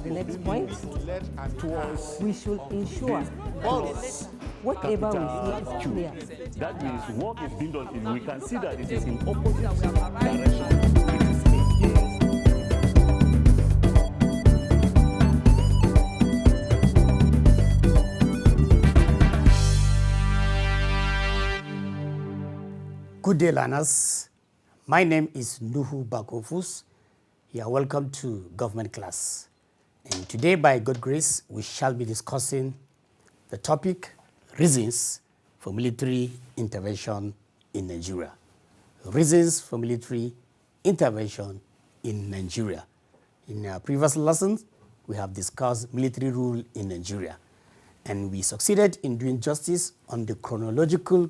The next point, we should ensure whatever we see is clear. That means work is being done. We can see that it is in opposite direction. Good day, learners. My name is Nuhu Bakofus. You are welcome to Government Class. And today, by God's grace, we shall be discussing the topic, reasons for military intervention in Nigeria. Reasons for military intervention in Nigeria. In our previous lessons, we have discussed military rule in Nigeria. And we succeeded in doing justice on the chronological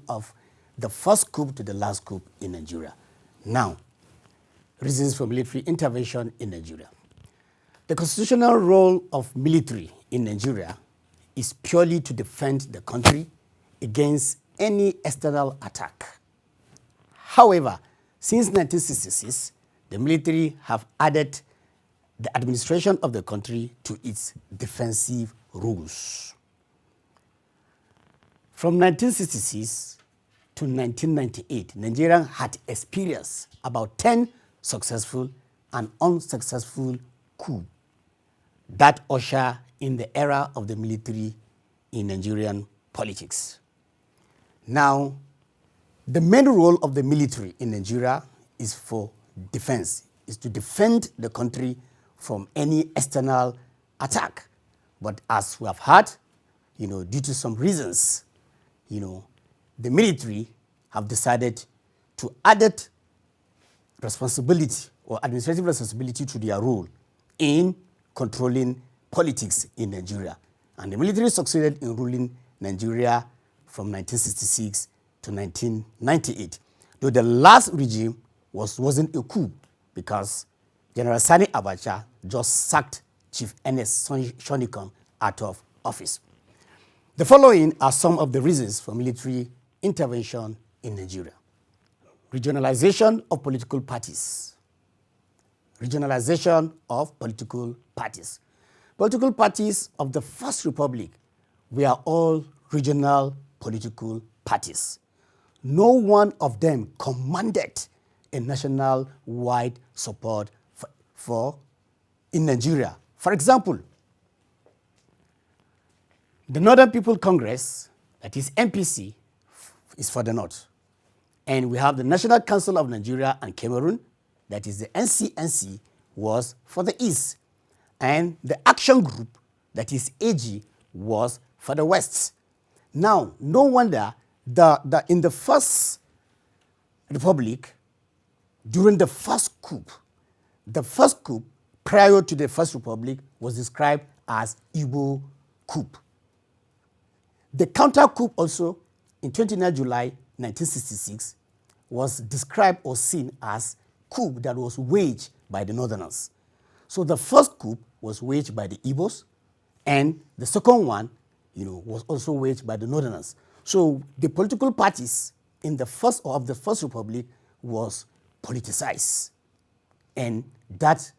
of the first coup to the last coup in Nigeria. Now, reasons for military intervention in Nigeria. The constitutional role of military in Nigeria is purely to defend the country against any external attack. However, since 1966, the military have added the administration of the country to its defensive rules. From 1966 to 1998, Nigeria had experienced about 10 successful and unsuccessful coups that usher in the era of the military in Nigerian politics. Now, the main role of the military in Nigeria is for defense, is to defend the country from any external attack. But as we have heard, due to some reasons, the military have decided to add responsibility or administrative responsibility to their role in controlling politics in Nigeria. And the military succeeded in ruling Nigeria from 1966 to 1998. Though the last regime wasn't a coup because General Sani Abacha just sacked Chief Ernest Shonikon out of office. The following are some of the reasons for military intervention in Nigeria. Regionalization of political parties. Regionalization of political parties. Political parties of the First Republic were all regional political parties. No one of them commanded a national-wide support for in Nigeria. For example, the Northern People Congress, that is NPC, is for the North. And we have the National Council of Nigeria and Cameroon, that is the NCNC, was for the East. And the Action Group, that is AG, was for the West. Now, no wonder in the First Republic, during the first coup prior to the First Republic was described as Igbo coup. The counter coup also, in 29 July 1966, was described or seen as coup that was waged by the Northerners. So the first coup was waged by the Igbos, and the second one, was also waged by the Northerners. So the political parties in the First Republic was politicized, and that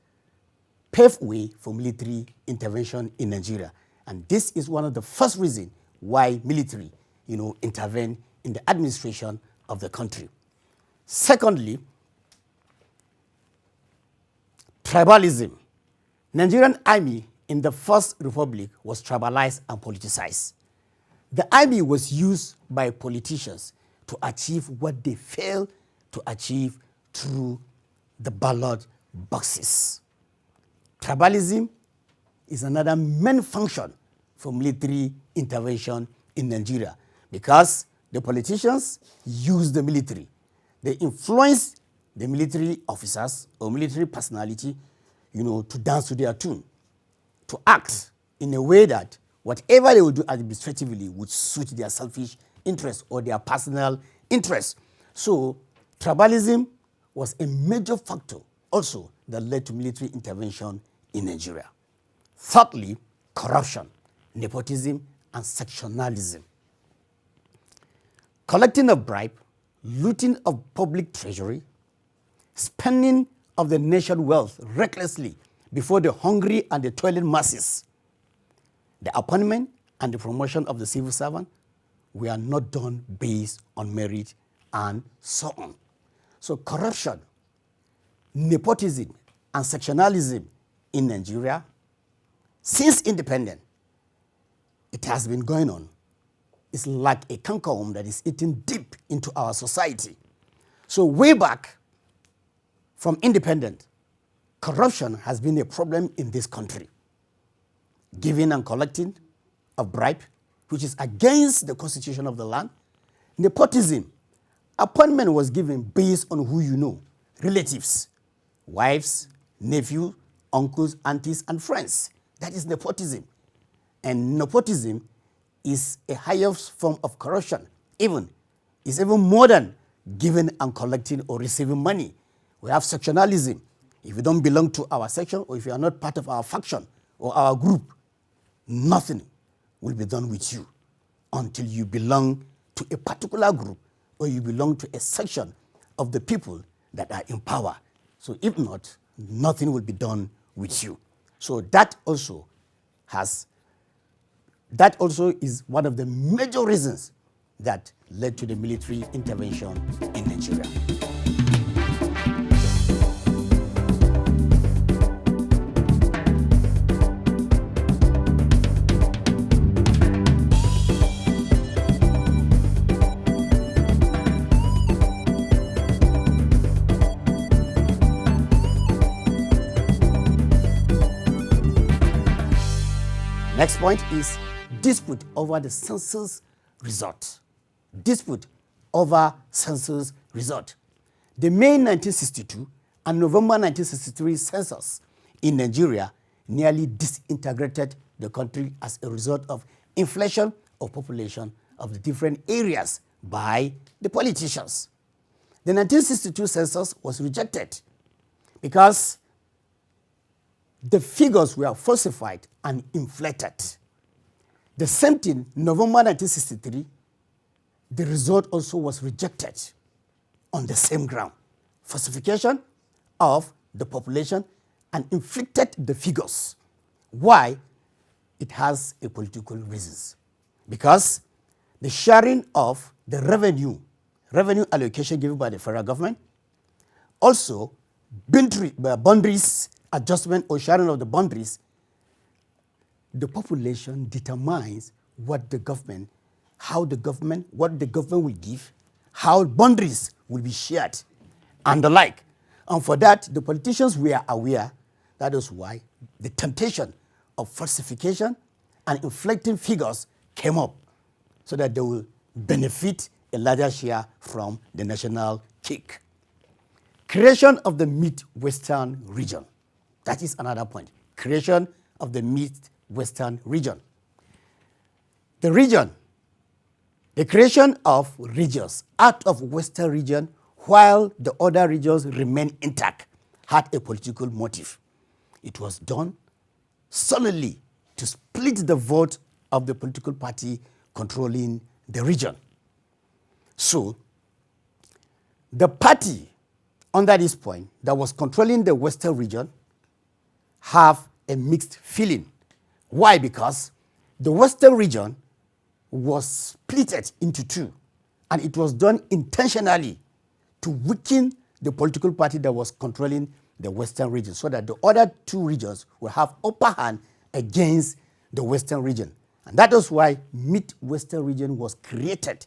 paved way for military intervention in Nigeria. And this is one of the first reasons why military, intervene in the administration of the country. Secondly, tribalism. Nigerian army in the First Republic was tribalized and politicized. The army was used by politicians to achieve what they failed to achieve through the ballot boxes. Tribalism is another main function for military intervention in Nigeria because the politicians use the military. They influence the military officers or military personality, to dance to their tune, to act in a way that whatever they will do administratively would suit their selfish interests or their personal interests. So tribalism was a major factor also that led to military intervention in Nigeria. Thirdly, corruption, nepotism, and sectionalism. Collecting of bribe, looting of public treasury, spending of the nation's wealth recklessly before the hungry and the toiling masses. The appointment and the promotion of the civil servant were not done based on merit and so on. So corruption, nepotism, and sectionalism in Nigeria, since independence, it has been going on. It's like a cankerworm that is eating deep into our society. So way back from independence, corruption has been a problem in this country. Giving and collecting of bribe, which is against the constitution of the land. Nepotism, appointment was given based on who you know, relatives, wives, nephews, uncles, aunties, and friends. That is nepotism. And nepotism is a higher form of corruption. It's even more than giving and collecting or receiving money. We have sectionalism. If you don't belong to our section or if you are not part of our faction or our group, nothing will be done with you until you belong to a particular group or you belong to a section of the people that are in power. So if not, nothing will be done with you. So that also is one of the major reasons that led to the military intervention in Nigeria. Next point is dispute over the census result. Dispute over census result. The May 1962 and November 1963 census in Nigeria nearly disintegrated the country as a result of inflation of population of the different areas by the politicians. The 1962 census was rejected because the figures were falsified and inflated. The same thing, November 1963, the result also was rejected on the same ground. Falsification of the population and inflicted the figures. Why? It has a political reasons. Because the sharing of the revenue allocation given by the federal government, also boundaries adjustment or sharing of the boundaries, the population determines what the government will give, how boundaries will be shared, and the like. And for that, the politicians were aware. That is why the temptation of falsification and inflating figures came up so that they will benefit a larger share from the national cake. Creation of the Midwestern region. That is another point. Creation of the Midwestern region. The creation of regions out of Western region while the other regions remain intact had a political motive. It was done solely to split the vote of the political party controlling the region. So, the party under this point that was controlling the Western region have a mixed feeling. Why? Because the Western region was split into two, and it was done intentionally to weaken the political party that was controlling the Western region so that the other two regions will have upper hand against the Western region. And that is why Midwestern region was created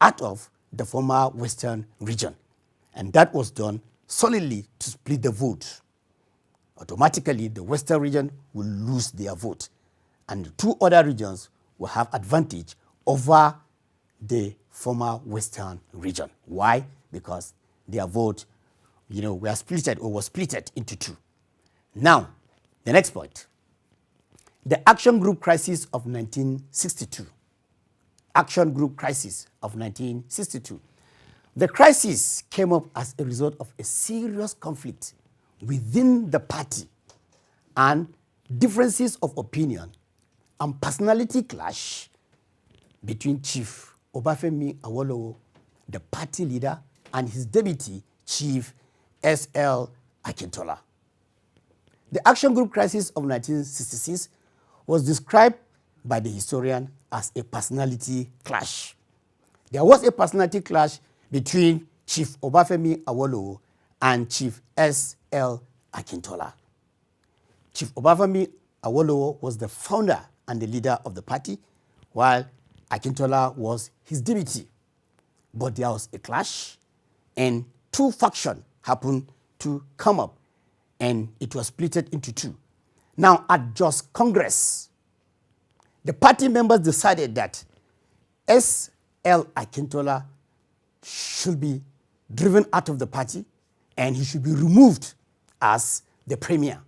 out of the former Western region. And that was done solely to split the vote. Automatically, the Western region will lose their vote, and the two other regions will have advantage over the former Western region. Why? Because their vote, were splitted or was splitted into two. Now, the next point, the Action Group Crisis of 1962. Action Group Crisis of 1962. The crisis came up as a result of a serious conflict within the party and differences of opinion and personality clash between Chief Obafemi Awolowo, the party leader, and his deputy, Chief S.L. Akintola. The Action Group crisis of 1966 was described by the historian as a personality clash. There was a personality clash between Chief Obafemi Awolowo and Chief S.L. Akintola. Chief Obafemi Awolowo was the founder and the leader of the party, while Akintola was his deputy. But there was a clash, and two factions happened to come up, and it was split into two. Now, at just Congress, the party members decided that S.L. Akintola should be driven out of the party, and he should be removed as the premier.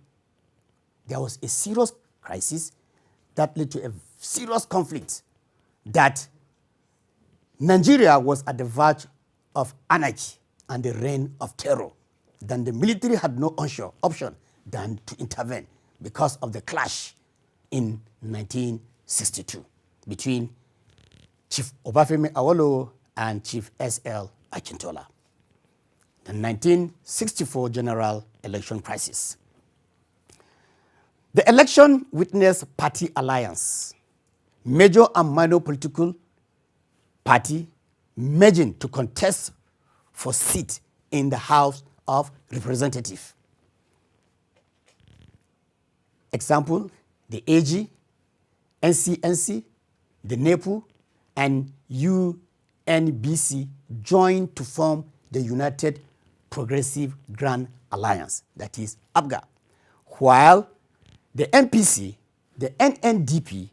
There was a serious crisis that led to a serious conflict, that Nigeria was at the verge of anarchy and the reign of terror. Then the military had no option than to intervene because of the clash in 1962 between Chief Obafemi Awolowo and Chief S.L. Akintola. The 1964 general election crisis. The election witnessed party alliance, major and minor political party merging to contest for seat in the House of Representatives. Example, the AG, NCNC, the NEPU, and UNBC joined to form the United Progressive Grand Alliance, that is APGA, while the MPC, the NNDP,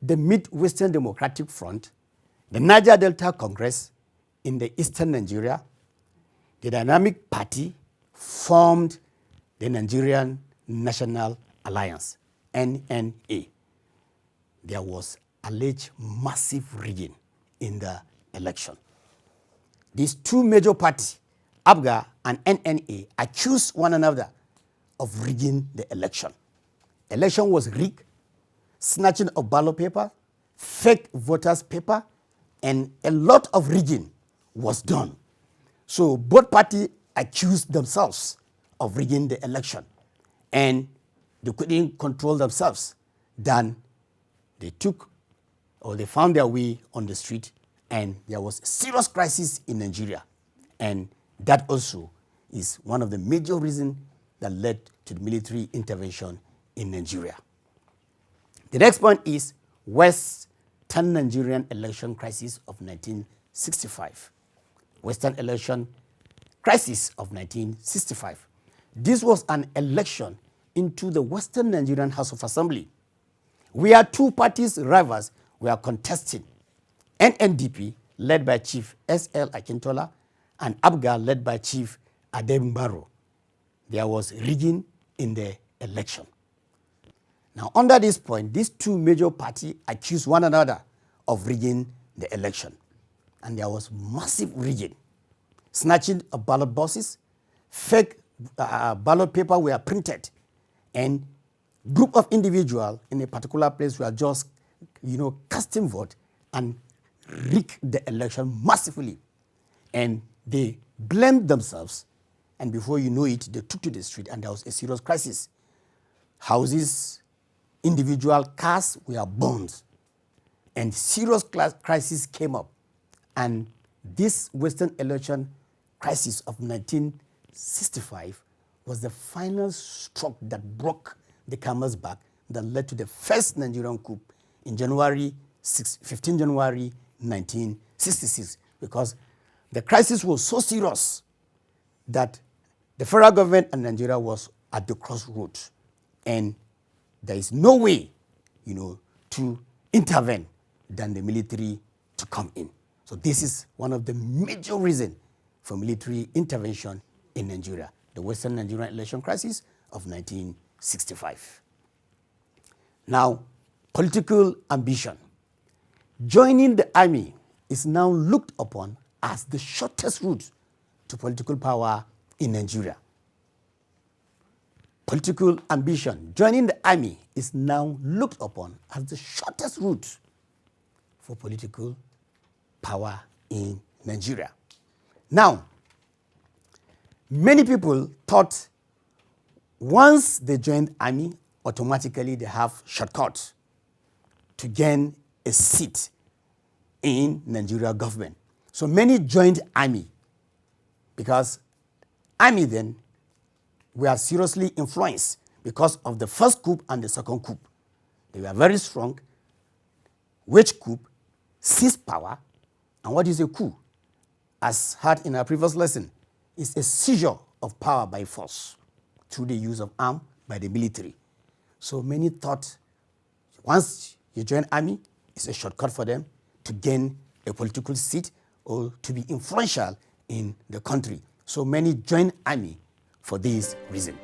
the MidWestern Democratic Front, the Niger Delta Congress in the Eastern Nigeria, the Dynamic Party formed the Nigerian National Alliance, NNA. There was alleged massive rigging in the election. These two major parties, APGA and NNA, accused one another of rigging the election. Election was rigged, snatching of ballot paper, fake voters' paper, and a lot of rigging was done. So both parties accused themselves of rigging the election, and they couldn't control themselves. Then they found their way on the street, and there was a serious crisis in Nigeria. And that also is one of the major reasons that led to the military intervention in Nigeria. The next point is Western Nigerian election crisis of 1965. Western election crisis of 1965. This was an election into the Western Nigerian House of Assembly, where two parties rivals were contesting. NNDP, led by Chief S.L. Akintola, and APGA, led by Chief Adembaro. There was rigging in the election. Now, under this point, these two major parties accused one another of rigging the election. And there was massive rigging, snatching of ballot boxes, fake ballot paper were printed, and group of individuals in a particular place were just, casting vote and rigged the election massively. And they blamed themselves, and before you know it, they took to the street, and there was a serious crisis. Houses, individual cars were burned, and serious crisis came up. And this Western election crisis of 1965 was the final stroke that broke the camel's back that led to the first Nigerian coup in 15 January 1966, because the crisis was so serious that the federal government and Nigeria was at the crossroads, and there is no way, to intervene than the military to come in. So this is one of the major reasons for military intervention in Nigeria, the Western Nigerian election crisis of 1965. Now, political ambition. Joining the army is now looked upon as the shortest route to political power in Nigeria. Political ambition. Joining the army is now looked upon as the shortest route for political power in Nigeria. Now, many people thought once they join army, automatically they have shortcuts to gain a seat in Nigeria government. So many joined army because army then were seriously influenced because of the first coup and the second coup. They were very strong. Which coup seized power. And what is a coup? As heard in our previous lesson, is a seizure of power by force through the use of arms by the military. So many thought once you join army, it's a shortcut for them to gain a political seat or to be influential in the country. So many join army for this reason.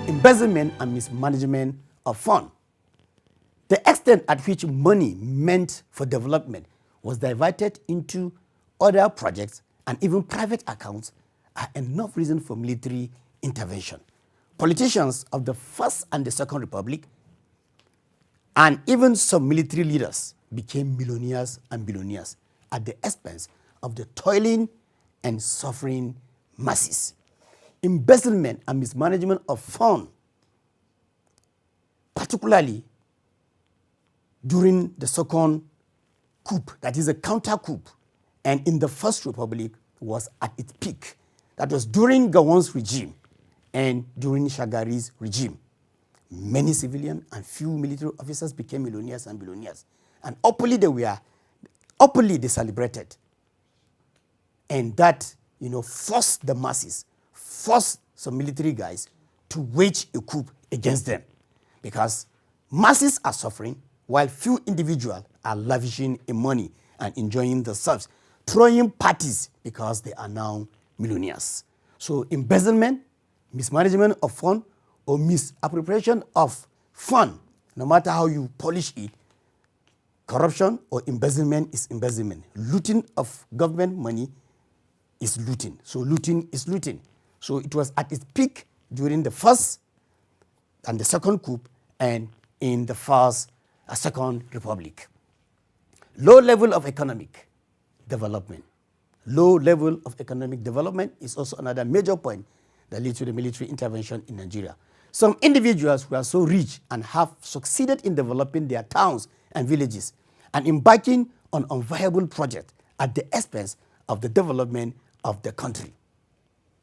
Embezzlement and mismanagement of funds. The extent at which money meant for development was diverted into other projects and even private accounts are enough reason for military intervention. Politicians of the First and the Second Republic and even some military leaders became millionaires and billionaires at the expense of the toiling and suffering masses. Embezzlement and mismanagement of funds, particularly during the second coup, that is a counter coup, and in the First Republic was at its peak. That was during Gowon's regime and during Shagari's regime. Many civilian and few military officers became millionaires and billionaires. And openly they celebrated. And that, forced the masses, forced some military guys to wage a coup against them. Because masses are suffering while few individuals are lavishing in money and enjoying themselves, throwing parties because they are now millionaires. So embezzlement, mismanagement of funds, or misappropriation of funds, no matter how you polish it, corruption or embezzlement is embezzlement. Looting of government money is looting. So looting is looting. So it was at its peak during the First and the Second coup and in the Second Republic. Low level of economic development. Low level of economic development is also another major point that leads to the military intervention in Nigeria. Some individuals were so rich and have succeeded in developing their towns and villages and embarking on unviable projects at the expense of the development of the country.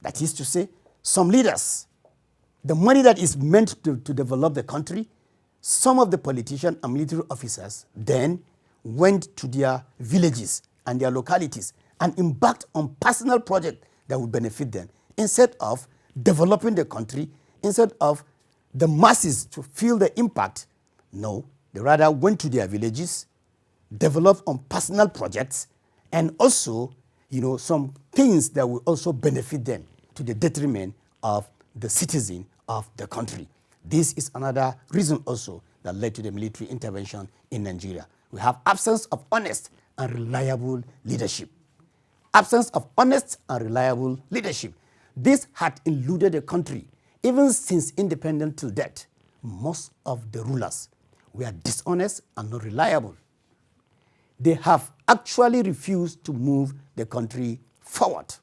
That is to say, some leaders, the money that is meant to develop the country, some of the politicians and military officers then went to their villages and their localities and embarked on personal projects that would benefit them. Instead of developing the country, instead of the masses to feel the impact, no, they rather went to their villages, developed on personal projects, and also, some things that will also benefit them to the detriment of the citizen of the country. This is another reason also that led to the military intervention in Nigeria. We have absence of honest and reliable leadership. Absence of honest and reliable leadership. This had eluded the country even since independence till date. Most of the rulers were dishonest and not reliable. They have actually refused to move the country forward.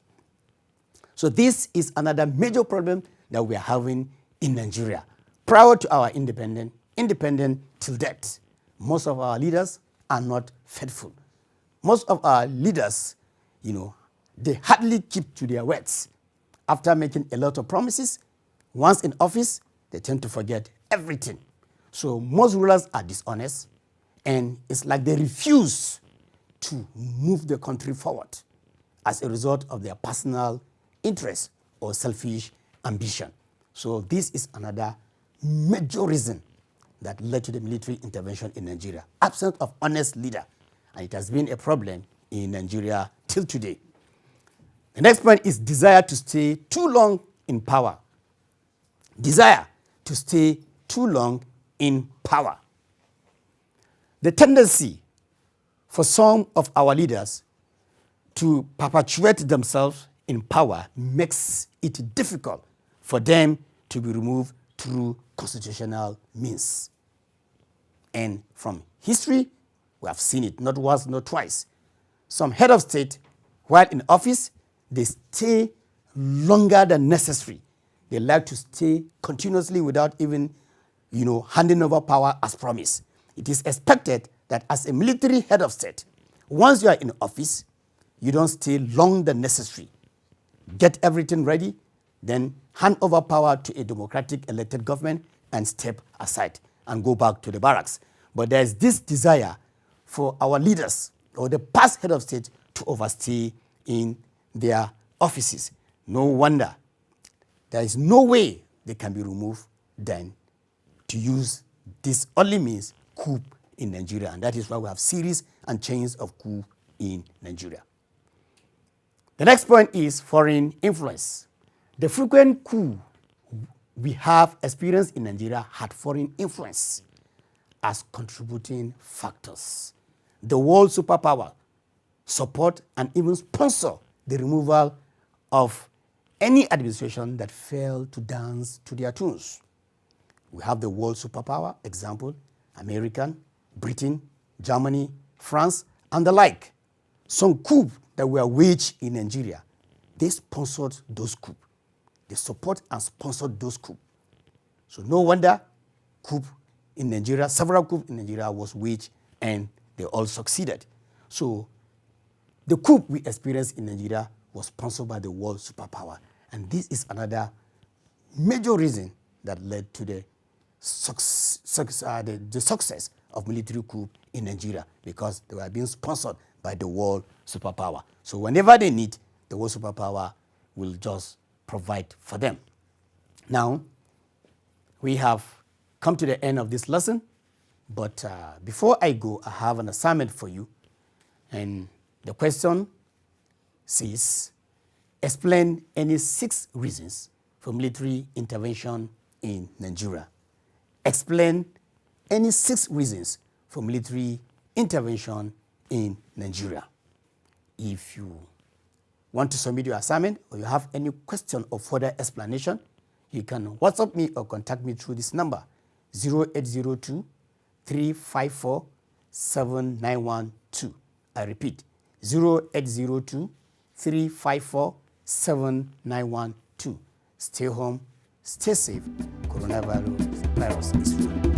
So this is another major problem that we are having in Nigeria. Prior to our independent till date, most of our leaders are not faithful. Most of our leaders, they hardly keep to their words. After making a lot of promises, once in office, they tend to forget everything. So most rulers are dishonest, and it's like they refuse to move the country forward as a result of their personal interest or selfish ambition. So this is another major reason that led to the military intervention in Nigeria. Absence of honest leader. And it has been a problem in Nigeria till today. The next point is desire to stay too long in power. Desire to stay too long in power. The tendency for some of our leaders to perpetuate themselves in power makes it difficult for them to be removed through constitutional means. And from history, we have seen it not once, not twice. Some head of state, while in office, they stay longer than necessary. They like to stay continuously without even, handing over power as promised. It is expected that as a military head of state, once you are in office, you don't stay longer than necessary. Get everything ready, then hand over power to a democratic elected government and step aside and go back to the barracks. But there's this desire for our leaders or the past head of state to overstay in their offices. No wonder there is no way they can be removed than to use this only means coup in Nigeria. And that is why we have series and chains of coup in Nigeria. The next point is foreign influence. The frequent coup we have experienced in Nigeria had foreign influence as contributing factors. The world superpower support and even sponsor the removal of any administration that failed to dance to their tunes. We have the world superpower, example, American, Britain, Germany, France, and the like. Some coups that were waged in Nigeria, they sponsored those coups. They support and sponsored those coups. So no wonder coup in Nigeria, several coups in Nigeria was waged and they all succeeded. So the coup we experienced in Nigeria was sponsored by the world superpower. And this is another major reason that led to the success of military coup in Nigeria, because they were being sponsored by the world superpower. So whenever they need, the world superpower will just provide for them. Now, we have come to the end of this lesson, but before I go, I have an assignment for you. And the question says, explain any 6 reasons for military intervention in Nigeria. Explain any 6 reasons for military intervention in Nigeria. If you want to submit your assignment or you have any question or further explanation, you can WhatsApp me or contact me through this number, 0802-354-7912. I repeat, 0802-354-7912. Stay home, stay safe. Coronavirus is real.